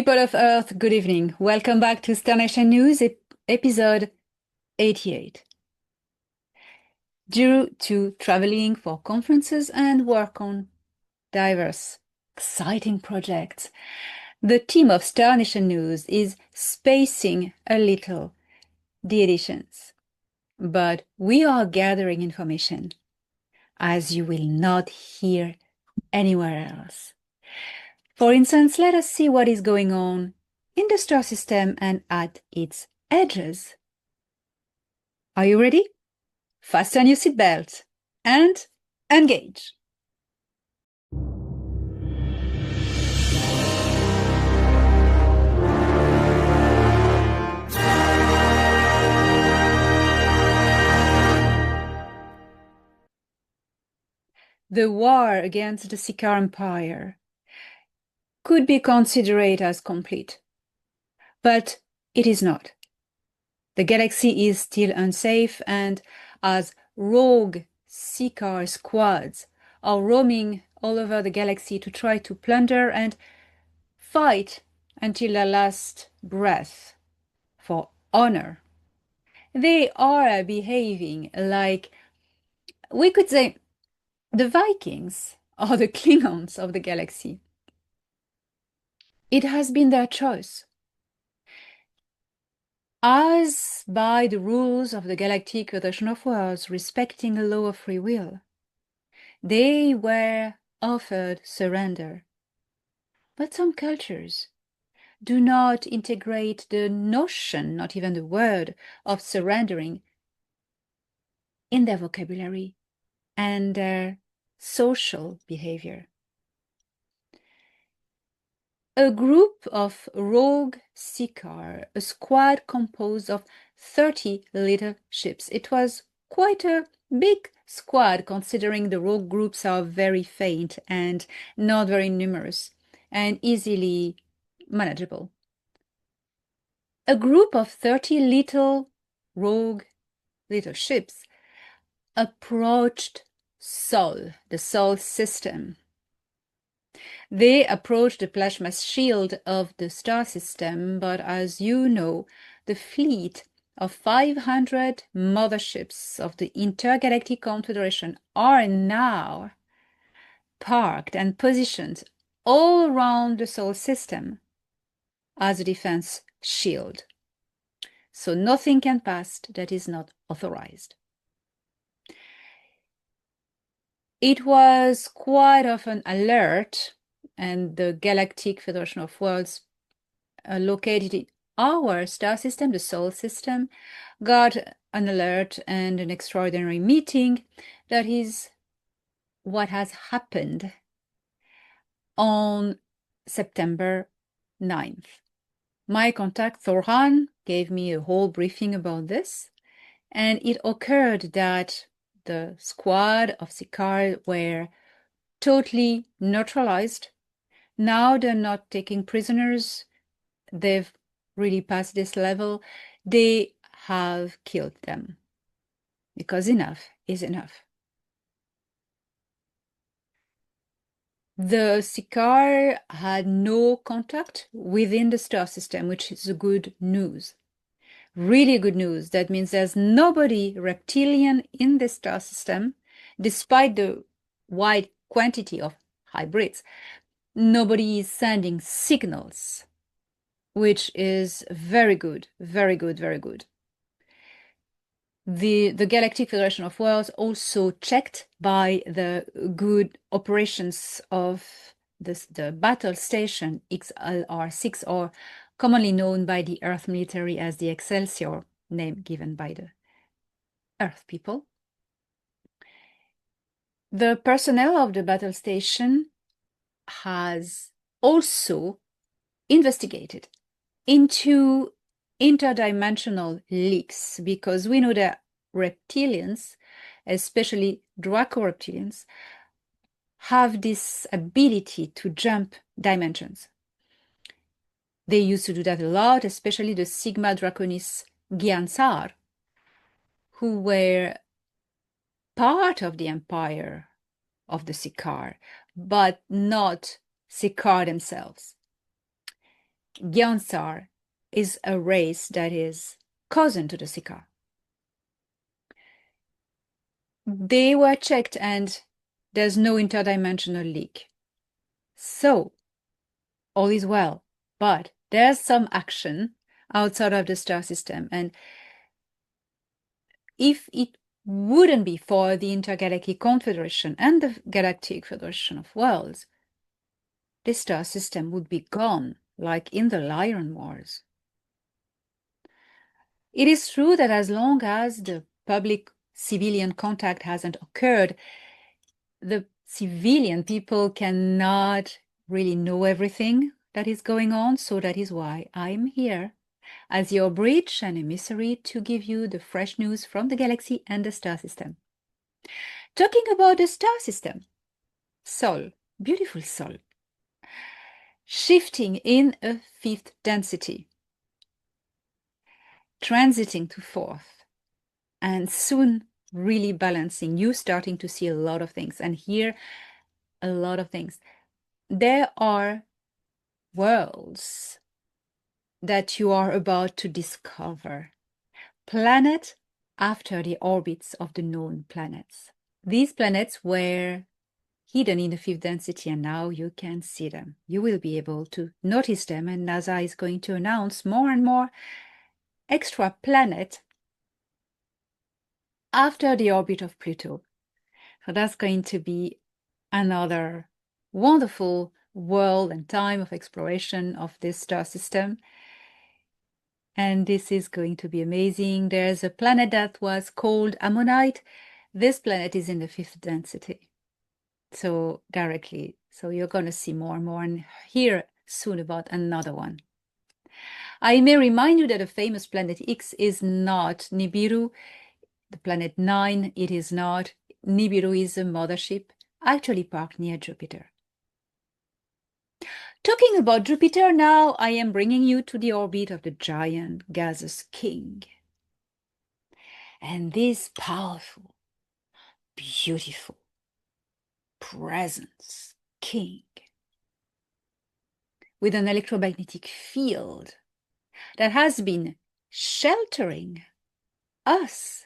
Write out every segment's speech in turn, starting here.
People of Earth, good evening. Welcome back to Nation News episode 88. Due to traveling for conferences and work on diverse, exciting projects, the team of Nation News is spacing a little the editions. But we are gathering information, as you will not hear anywhere else. For instance, let us see what is going on in the star system and at its edges. Are you ready? Fasten your seatbelt and engage. The war against the Siccar Empire could be considered as complete, but it is not. The galaxy is still unsafe, and as rogue Siccar squads are roaming all over the galaxy to try to plunder and fight until their last breath for honor, they are behaving like, we could say, the Vikings or the Klingons of the galaxy. It has been their choice. As by the rules of the Galactic Federation of Worlds respecting the law of free will, they were offered surrender. But some cultures do not integrate the notion, not even the word, of surrendering in their vocabulary and their social behavior. A group of rogue Siccar, a squad composed of 30 little ships. It was quite a big squad, considering the rogue groups are very faint and not very numerous and easily manageable. A group of 30 rogue little ships approached Sol, the Sol system. They approached the plasma shield of the star system, but as you know, the fleet of 500 motherships of the Intergalactic Confederation are now parked and positioned all around the Sol system as a defense shield. So nothing can pass that is not authorized. It was quite of an alert, and the Galactic Federation of Worlds located in our star system, the Sol system, got an alert and an extraordinary meeting. That is what has happened on September 9th. My contact, Thorhan, gave me a whole briefing about this, and it occurred that the squad of Siccar were totally neutralized. Now they're not taking prisoners. They've really passed this level. They have killed them because enough is enough. The Siccar had no contact within the star system, which is good news. Really good news. That means there's nobody reptilian in the star system, despite the wide quantity of hybrids. Nobody is sending signals, which is very good, very good, very good. The Galactic Federation of Worlds also checked by the good operations of the battle station XLR-6, or commonly known by the Earth military as the Excelsior, name given by the Earth people. The personnel of the battle station has also investigated into interdimensional leaks, because we know that reptilians, especially Draco-reptilians, have this ability to jump dimensions. They used to do that a lot, especially the Sigma Draconis Giansar, who were part of the empire of the Siccar, but not Siccar themselves. Gyansar is a race that is cousin to the Sika. They were checked and there's no interdimensional leak. So, all is well, but there's some action outside of the star system, and if it wouldn't be for the Intergalactic Confederation and the Galactic Federation of Worlds, the star system would be gone, like in the Lion Wars. It is true that as long as the public-civilian contact hasn't occurred, the civilian people cannot really know everything that is going on, so that is why I'm here as your bridge and emissary to give you the fresh news from the galaxy and the star system. Talking about the star system, Sol, beautiful Sol, shifting in a fifth density, transiting to fourth, and soon really balancing. You starting to see a lot of things and hear a lot of things. There are worlds that you are about to discover, planet after the orbits of the known planets. These planets were hidden in the fifth density, and now you can see them. You will be able to notice them, and NASA is going to announce more and more extra planet after the orbit of Pluto. So that's going to be another wonderful world and time of exploration of this star system. And this is going to be amazing. There's a planet that was called Ammonite. This planet is in the fifth density. So directly. So you're going to see more and more and hear soon about another one. I may remind you that the famous planet X is not Nibiru. The planet 9, it is not. Nibiru is a mothership actually parked near Jupiter. Talking about Jupiter now, I am bringing you to the orbit of the giant gaseous king. And this powerful, beautiful presence king with an electromagnetic field that has been sheltering us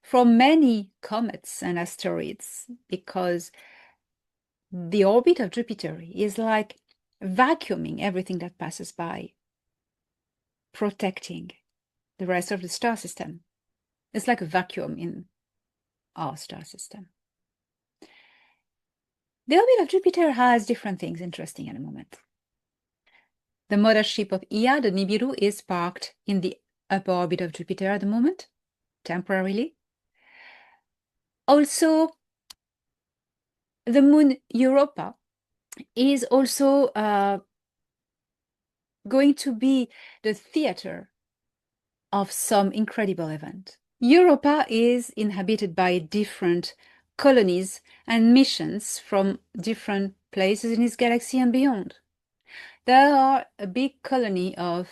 from many comets and asteroids, because the orbit of Jupiter is like vacuuming everything that passes by, protecting the rest of the star system. It's like a vacuum in our star system. The orbit of Jupiter has different things interesting at the moment. The mothership of Ea, the Nibiru, is parked in the upper orbit of Jupiter at the moment, temporarily. Also, the moon Europa is also going to be the theater of some incredible event. Europa is inhabited by different colonies and missions from different places in this galaxy and beyond. There are a big colony of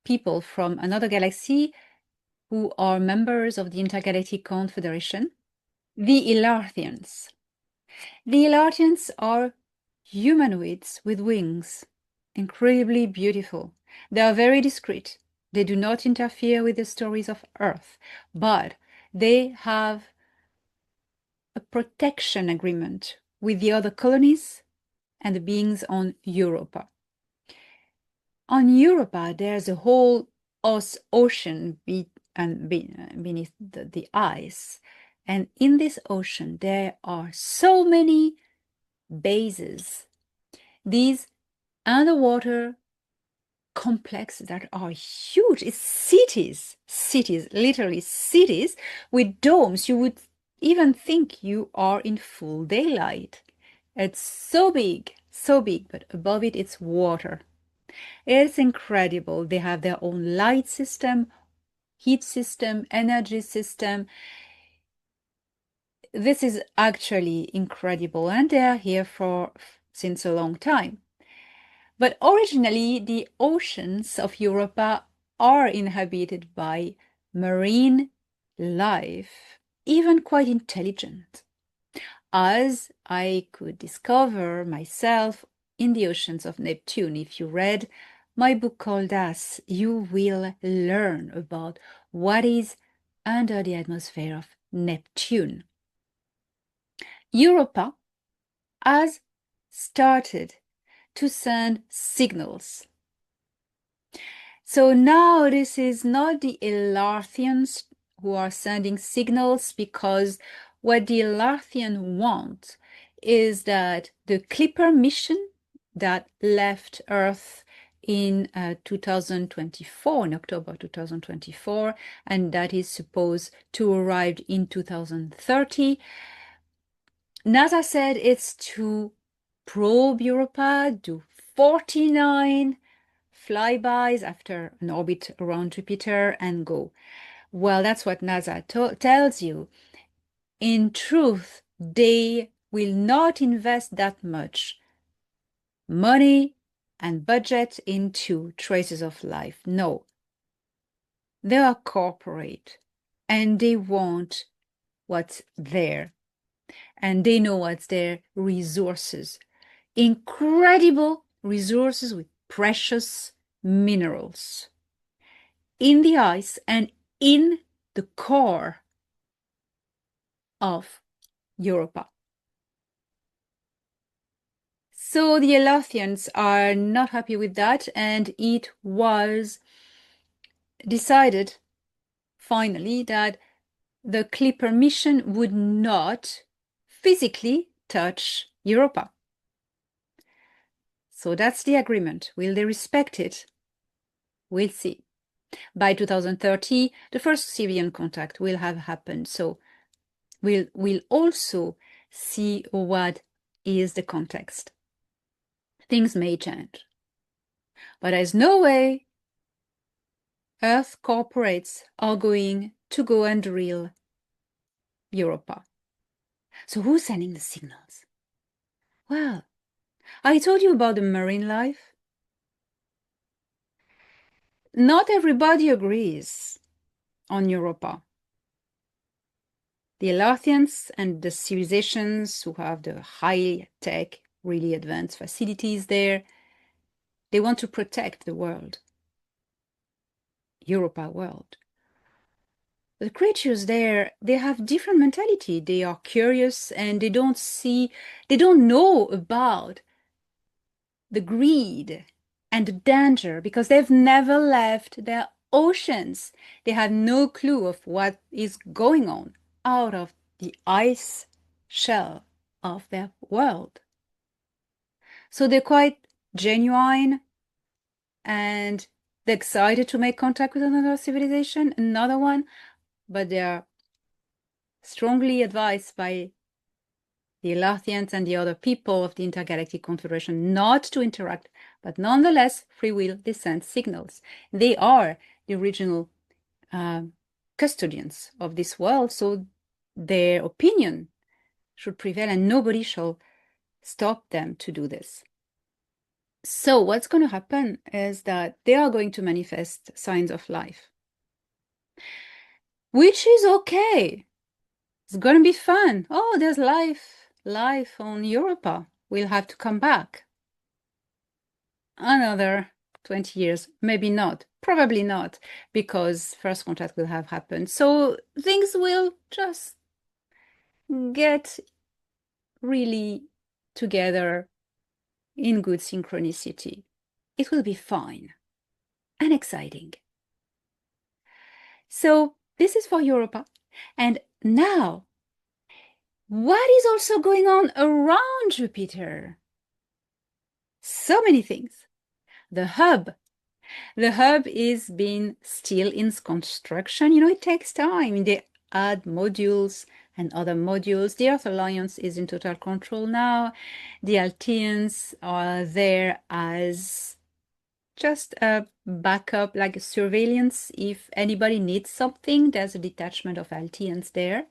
people from another galaxy who are members of the Intergalactic Confederation, the Ilarthians. The Ilarthians are humanoids with wings, incredibly beautiful. They are very discreet. They do not interfere with the stories of Earth, but they have a protection agreement with the other colonies and the beings on Europa. On Europa, there's a whole ocean beneath the ice. And in this ocean, there are so many bases, these underwater complexes that are huge. It's cities, literally cities with domes. You would even think you are in full daylight. It's so big, but above it, it's water. It's incredible. They have their own light system, heat system, energy system. This is actually incredible, and they are here since a long time. But originally, the oceans of Europa are inhabited by marine life, even quite intelligent, as I could discover myself in the oceans of Neptune. If you read my book Koldas, you will learn about what is under the atmosphere of Neptune. Europa has started to send signals. So now this is not the Elarthians who are sending signals, because what the Elarthians want is that the Clipper mission that left Earth in 2024, in October 2024, and that is supposed to arrive in 2030, NASA said it's to probe Europa, do 49 flybys after an orbit around Jupiter and go. Well, that's what NASA tells you. In truth, they will not invest that much money and budget into traces of life. No. They are corporate and they want what's there. And they know what's there: resources. Incredible resources with precious minerals in the ice and in the core of Europa. So the Elarthians are not happy with that, and it was decided finally that the Clipper mission would not physically touch Europa. So that's the agreement. Will they respect it? We'll see. By 2030, the first civilian contact will have happened. So we'll also see what is the context. Things may change. But there's no way Earth corporates are going to go and drill Europa. So who's sending the signals? Well, I told you about the marine life. Not everybody agrees on Europa. The Elarthians and the civilizations who have the high-tech, really advanced facilities there, they want to protect the world, Europa world. The creatures there, they have different mentality. They are curious and they don't know about the greed and the danger because they've never left their oceans. They have no clue of what is going on out of the ice shell of their world. So they're quite genuine and they're excited to make contact with another civilization, another one, but they are strongly advised by the Elarthians and the other people of the Intergalactic Confederation not to interact, but nonetheless, free will, they send signals. They are the original custodians of this world, so their opinion should prevail and nobody shall stop them to do this. So what's going to happen is that they are going to manifest signs of life, which is okay. It's going to be fun. Oh, there's life on Europa. We'll have to come back. Another 20 years, maybe not, probably not, because first contact will have happened. So things will just get really together in good synchronicity. It will be fine and exciting. So this is for Europa. And now, what is also going on around Jupiter? So many things. The hub is being still in construction. You know, it takes time. They add modules and other modules. The Earth Alliance is in total control now. The Altians are there as just a backup, like a surveillance. If anybody needs something, there's a detachment of Altians there.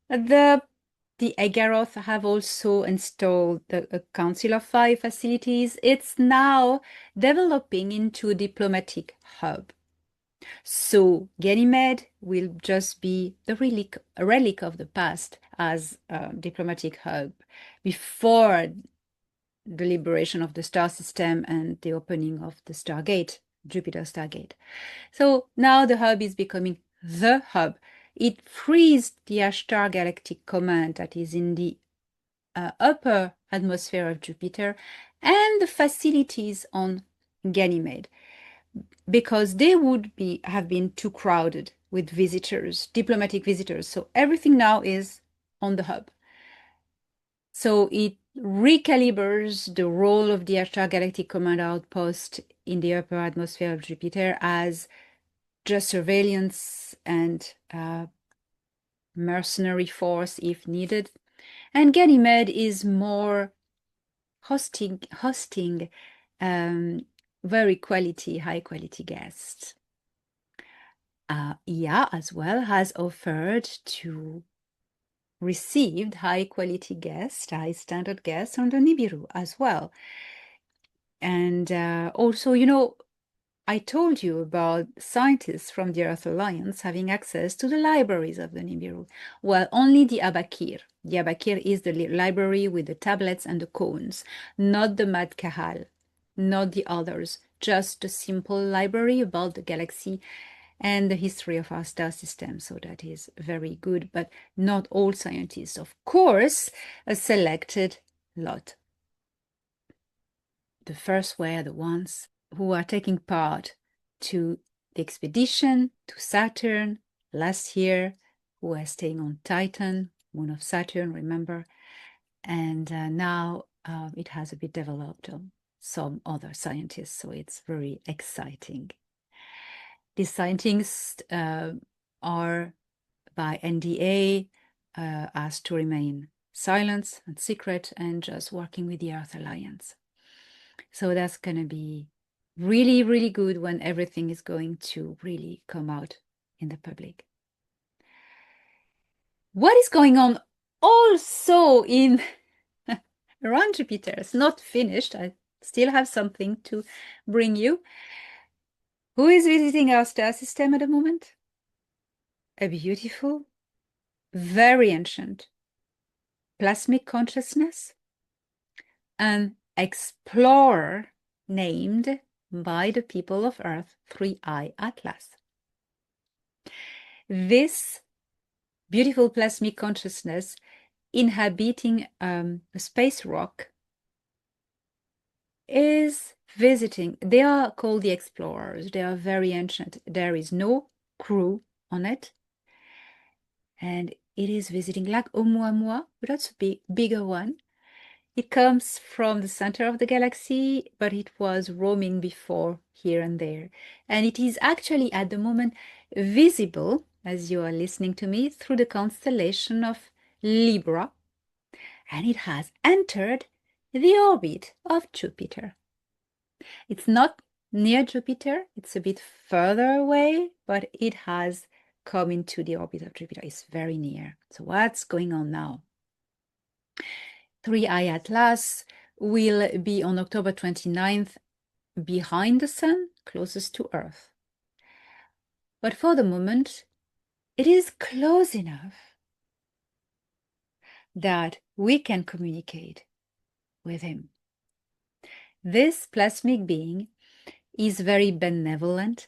The Agaroth have also installed a Council of Five facilities. It's now developing into a diplomatic hub. So Ganymede will just be a relic of the past as a diplomatic hub before the liberation of the star system and the opening of the Stargate, Jupiter Stargate. So now the hub is becoming the hub. It frees the Ashtar Galactic Command that is in the upper atmosphere of Jupiter and the facilities on Ganymede, because they would have been too crowded with visitors, diplomatic visitors. So everything now is on the hub. So it recalibrates the role of the Ashtar Galactic Command Outpost in the upper atmosphere of Jupiter as just surveillance and mercenary force if needed. And Ganymede is more hosting very high quality guests. EA as well has offered to receive high quality guests, high standard guests on the Nibiru as well. And also, you know, I told you about scientists from the Earth Alliance having access to the libraries of the Nibiru. Well, only the Abakir. The Abakir is the library with the tablets and the cones, not the Mad Kahal, not the others, just a simple library about the galaxy and the history of our star system. So that is very good, but not all scientists. Of course, a selected lot. The first were the ones who are taking part to the expedition to Saturn last year, who are staying on Titan, moon of Saturn, remember? And now it has a bit developed on some other scientists, so it's very exciting. These scientists are by NDA asked to remain silent and secret and just working with the Earth Alliance. So that's going to be really, really good when everything is going to really come out in the public. What is going on also in around Jupiter? It's not finished. I still have something to bring you. Who is visiting our star system at the moment? A beautiful, very ancient plasmic consciousness, an explorer named by the people of Earth 3I Atlas. This beautiful plasmic consciousness inhabiting a space rock is visiting. They are called the explorers. They are very ancient. There is no crew on it. And it is visiting like Oumuamua, but that's a bigger one. It comes from the center of the galaxy, but it was roaming before here and there. And it is actually at the moment visible, as you are listening to me, through the constellation of Libra. And it has entered the orbit of Jupiter. It's not near Jupiter, it's a bit further away, but it has come into the orbit of Jupiter. It's very near. So what's going on now? 3I Atlas will be on October 29th behind the Sun, closest to Earth. But for the moment, it is close enough that we can communicate with him. This plasmic being is very benevolent.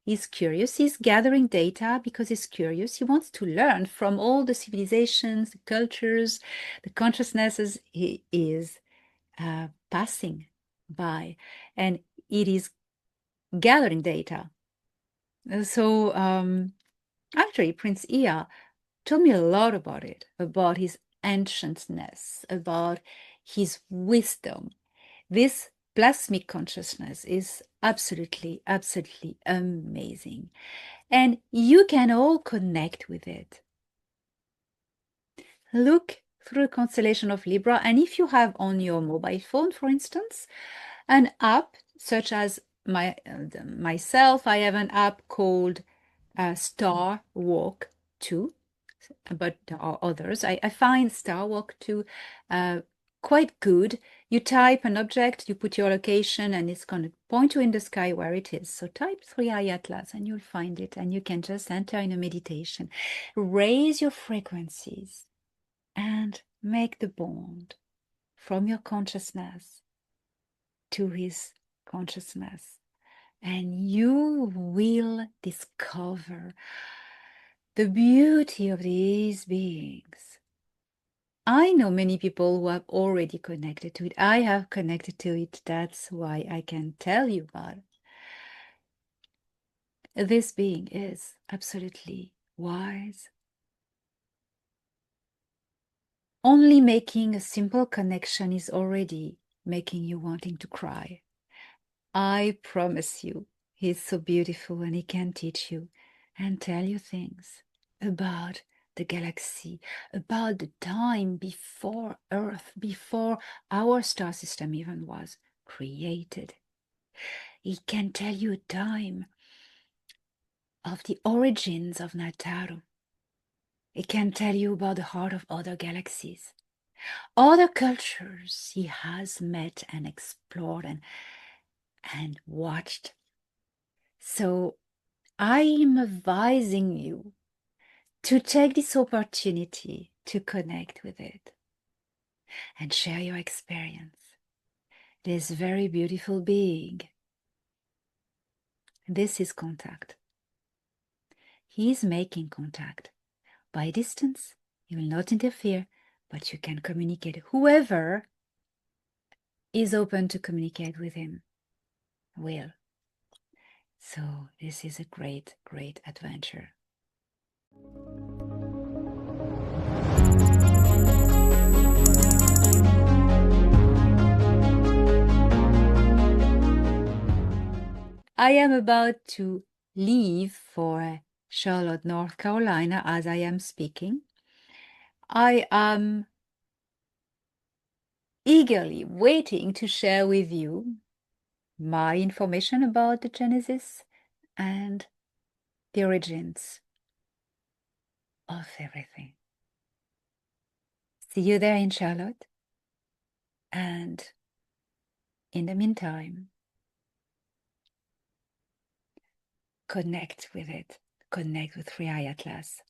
He's curious. He's gathering data because he's curious. He wants to learn from all the civilizations, the cultures, the consciousnesses he is passing by. And it is gathering data. So actually, Prince Ea told me a lot about it, about his ancientness, about his wisdom. This plasmic consciousness is absolutely, absolutely amazing. And you can all connect with it. Look through the constellation of Libra, and if you have on your mobile phone, for instance, an app such as myself, I have an app called Star Walk 2, but there are others. I find Star Walk 2 quite good. You type an object, you put your location, and it's going to point you in the sky where it is. So type 3I Atlas and you'll find it, and you can just enter in a meditation. Raise your frequencies and make the bond from your consciousness to his consciousness, and you will discover the beauty of these beings. I know many people who have already connected to it. I have connected to it. That's why I can tell you about it. This being is absolutely wise. Only making a simple connection is already making you wanting to cry. I promise you, he's so beautiful and he can teach you and tell you things about the galaxy, about the time before Earth, before our star system even was created. He can tell you a time of the origins of Nataru. He can tell you about the heart of other galaxies, other cultures he has met and explored and watched. So I am advising you to take this opportunity to connect with it and share your experience. This very beautiful being. This is contact. He is making contact. By distance, he will not interfere, but you can communicate. Whoever is open to communicate with him will. So this is a great, great adventure. I am about to leave for Charlotte, North Carolina, as I am speaking. I am eagerly waiting to share with you my information about the Genesis and the origins of everything. See you there in Charlotte. And in the meantime, connect with it. Connect with Free Eye Atlas.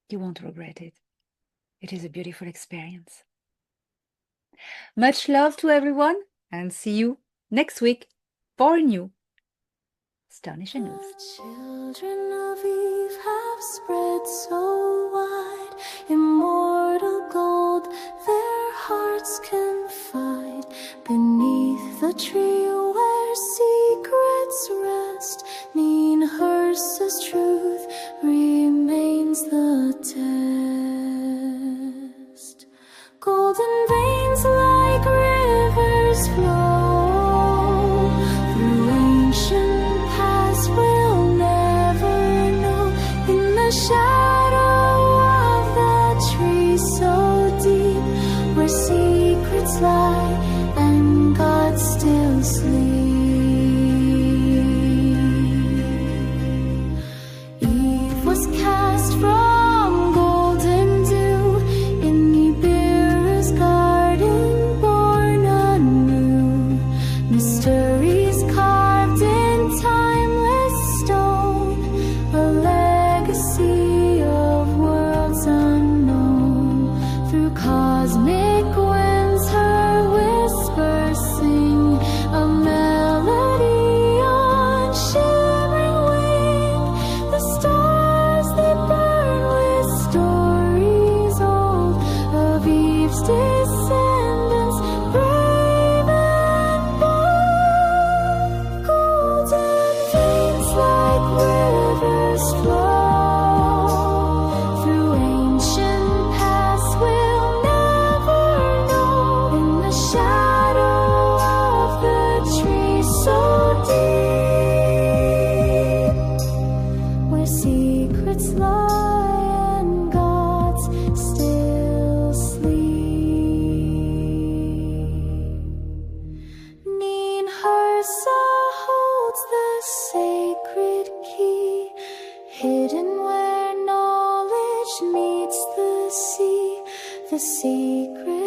You won't regret it. It is a beautiful experience. Much love to everyone, and see you next week for a new Nation News. The children of Eve have spread so wide, immortal gold their hearts confide, beneath the tree where secrets rest, Ninhursa's truth remains the test. Golden veins like rivers flow through ancient past we'll never know, in the shadow of the tree so deep, where secrets lie and God still sleeps. Eve was cast from golden dew in Nibiru's garden, born anew. Mysteries carved in timeless stone, a legacy of worlds unknown. Through cosmic winds her whispers sing, a melody on shimmering wing. The stars they burn with stories old of Eve's descendants, brave and bold. Golden veins like rivers flow through ancient past we'll never know, in the shadow of the tree so deep, where secrets lie and gods still sleep. Ninhursa holds the sacred key, hidden where knowledge meets the sea, the secret